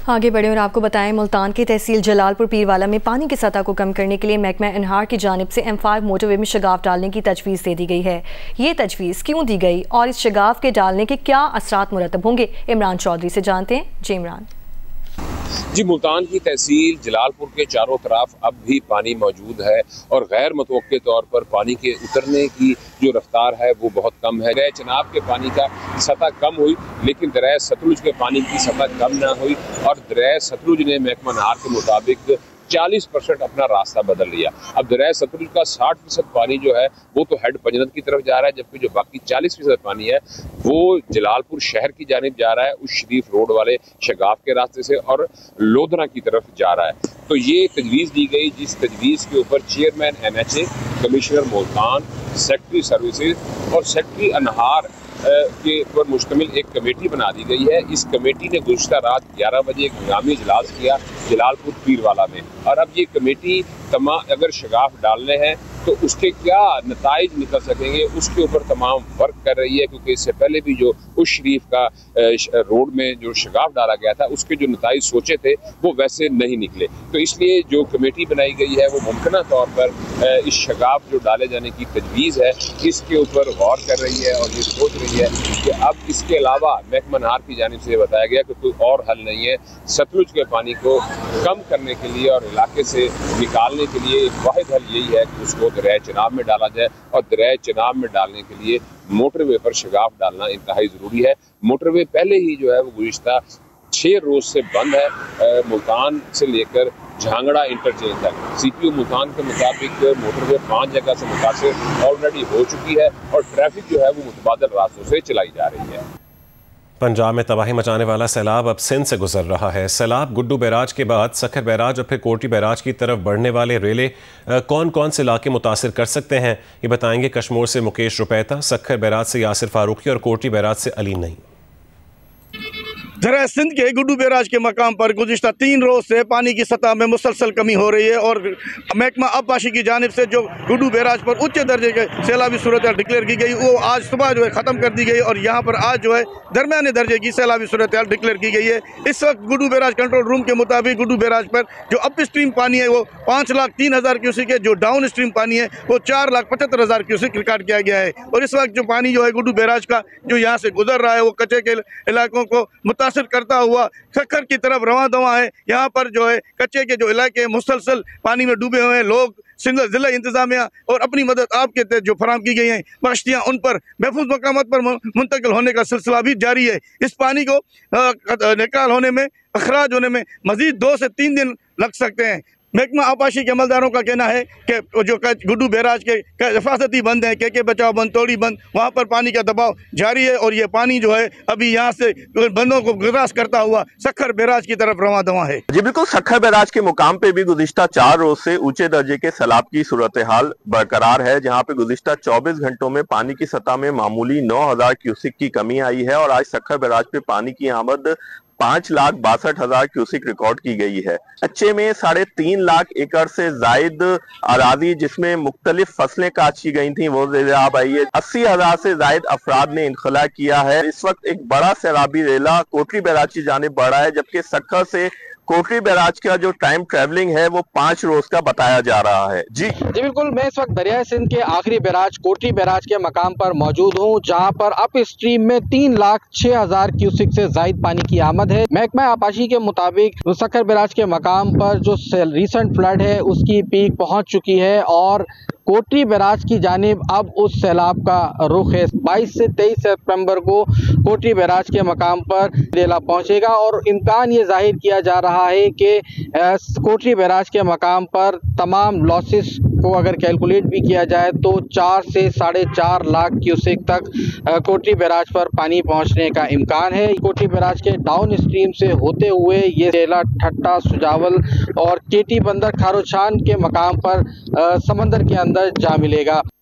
आगे बढ़े और आपको बताएं, मुल्तान की तहसील जलालपुर पीरवाला में पानी की सतह को कम करने के लिए महकमा अनहार की जानिब से M5 मोटरवे में शगाफ डालने की तजवीज़ दे दी गई है। ये तजवीज़ क्यों दी गई और इस शगाफ के डालने के क्या असरात मुरतब होंगे, इमरान चौधरी से जानते हैं। जी इमरान। जी, मुल्तान की तहसील जलालपुर के चारों तरफ अब भी पानी मौजूद है और गैर मुतवक्के तौर पर पानी के उतरने की जो रफ्तार है वो बहुत कम है। दरिया चनाब के पानी का सतह कम हुई, लेकिन दरिया सतलुज के पानी की सतह कम ना हुई और दरिया सतलुज ने महकमा अनहार के मुताबिक 40% अपना रास्ता बदल लिया। अब दरिया सतलुज का 60% पानी जो है वो तो हेड पंजनत की तरफ जा रहा है, जबकि जो बाकी 40% पानी है वो जलालपुर शहर की जानिब जा रहा है, उस शरीफ रोड वाले शगाफ के रास्ते से और लोधना की तरफ जा रहा है। तो ये तजवीज़ दी गई, जिस तजवीज़ के ऊपर chairman NHA, commissioner Multan, secretary services और सेक्रेटरी अनहार के पर मुश्तमिल एक कमेटी बना दी गई है। इस कमेटी ने गुज़श्ता रात 11 बजे एक हंगामी इजलास किया जलालपुर पीरवाला में, और अब ये कमेटी तमाम अगर शगाफ डालने हैं तो उसके क्या नताइज निकल सकेंगे उसके ऊपर तमाम वर्क कर रही है, क्योंकि इससे पहले भी जो उस शरीफ का रोड में जो शगाफ डाला गया था उसके जो नताइज सोचे थे वो वैसे नहीं निकले। तो इसलिए जो कमेटी बनाई गई है वो मुमकिना तौर पर इस शगाफ जो डाले जाने की तजवीज़ है इसके ऊपर गौर कर रही है और ये सोच रही है कि अब इसके अलावा महकमा अनहार की जानिब से बताया गया कि कोई और हल नहीं है। सतलुज के पानी को कम करने के लिए और इलाके से निकालने के लिए एक वाहिद हल यही है कि उसको दरिया चनाब में डाला जाए, और दरिया चनाब में डालने के लिए मोटरवे पर शगाफ डालना इंतहाई ज़रूरी है। मोटरवे पहले ही जो है वो गुज़िश्ता 6 रोज़ से बंद है, मुल्तान से लेकर झांगड़ा इंटरचेंज तक। CPO मुल्तान के मुताबिक मोटरवे 5 जगह से मुतासिर ऑलरेडी हो चुकी है और ट्रैफिक जो है वो मुतबादल रास्तों से चलाई जा रही है। पंजाब में तबाही मचाने वाला सैलाब अब सिंध से गुजर रहा है। सैलाब गुड्डू बैराज के बाद सखर बैराज और फिर कोटी बैराज की तरफ बढ़ने वाले रेले कौन कौन से इलाके मुतासिर कर सकते हैं, ये बताएंगे कश्मोर से मुकेश रुपैता, सखर बैराज से यासिर फारूकी और कोटी बैराज से अली नईम। दरिया सिंध के गुड्डू बैराज के मकाम पर गुज़िश्ता 3 रोज़ से पानी की सतह में मुसलसल कमी हो रही है और महकमा आबपाशी की जानिब से जो गुड्डू बैराज पर उच्च दर्जे के सैलाबी सूरत डिक्लेयर की गई वो आज सुबह जो है ख़त्म कर दी गई और यहाँ पर आज जो है दरमियाने दर्जे की सैलाबी सूरत डिक्लेयर की गई है। इस वक्त गुड्डू बैराज कंट्रोल रूम के मुताबिक गुड्डू बैराज पर जो अप स्ट्रीम पानी है वो 5,03,000 क्यूसिक है, जो डाउन स्ट्रीम पानी है वो 4,75,000 क्यूसिक रिकॉर्ड किया गया है। और इस वक्त जो पानी जो है गुड्डू बैराज का जो यहाँ से गुजर रहा है वो कच्चे के इलाकों को मुतासिर करता हुआ सखर की तरफ रवां दवा है। यहाँ पर जो है कच्चे के जो इलाके मुसलसल पानी में डूबे हुए हैं, लोग जिला इंतजामिया और अपनी मदद आपके तहत जो फराम की गई हैं बख्शियाँ उन पर महफूज मकामात पर मुंतकिल होने का सिलसिला भी जारी है। इस पानी को निकाल होने में, अखराज होने में मजीद 2 से 3 दिन लग सकते हैं। महकमा आबपाशी के अमलदारों का कहना है कि जो गुड्डू बैराज के हिफाजती बंद हैं, के बचाव बंद, तोड़ी बंद, वहाँ पर पानी का दबाव जारी है और ये पानी जो है अभी यहाँ से बंदों को गिरास करता हुआ सखर बैराज की तरफ रवां दवा है। जी बिल्कुल, सखर बैराज के मुकाम पे भी गुज़िश्ता 4 रोज से ऊंचे दर्जे के सैलाब की सूरत हाल बरकरार है, जहाँ पे गुज़िश्ता 24 घंटों में पानी की सतह में मामूली 9,000 क्यूसिक की कमी आई है और आज सखर बैराज पे पानी की आमद 5,62,000 क्यूसिक रिकॉर्ड की गई है। अच्छे में 3.5 लाख एकड़ से जायद अराजी जिसमें मुख्तलिफ फसलें काश की गई थी वो सैलाब आई है। 80,000 से जायद अफराद ने इनखला किया है। इस वक्त एक बड़ा सैलाबी रेला कोटली बैराज की जानिब बढ़ा है, जबकि सखर से कोटली बैराज का जो टाइम ट्रेवलिंग है वो 5 रोज का बताया जा रहा है। जी बिल्कुल, मैं इस वक्त दरिया सिंध के आखिरी बैराज कोटली बैराज के मकाम पर मौजूद हूँ, जहाँ पर अप स्ट्रीम में 3,06,000 क्यूसिक से जायद पानी की आमद है। महकमा आबपाशी के मुताबिक सखर बैराज के मकाम पर जो रिसेंट फ्लड है उसकी पीक पहुँच चुकी है और कोटली बैराज की जानिब अब उस सैलाब का रुख है। 22 से 23 सितंबर को कोटली बैराज के मकाम पर रेला पहुंचेगा और इम्कान ये जाहिर किया जा रहा है कि कोटली बैराज के मकाम पर तमाम लॉसेस को अगर कैलकुलेट भी किया जाए तो 4 से 4.5 लाख क्यूसेक तक कोटली बैराज पर पानी पहुंचने का इम्कान है। कोटली बैराज के डाउन स्ट्रीम से होते हुए ये रेला ठट्टा, सुजावल और केटी बंदर खारोचान के मकाम पर समंदर के अंदर जा मिलेगा।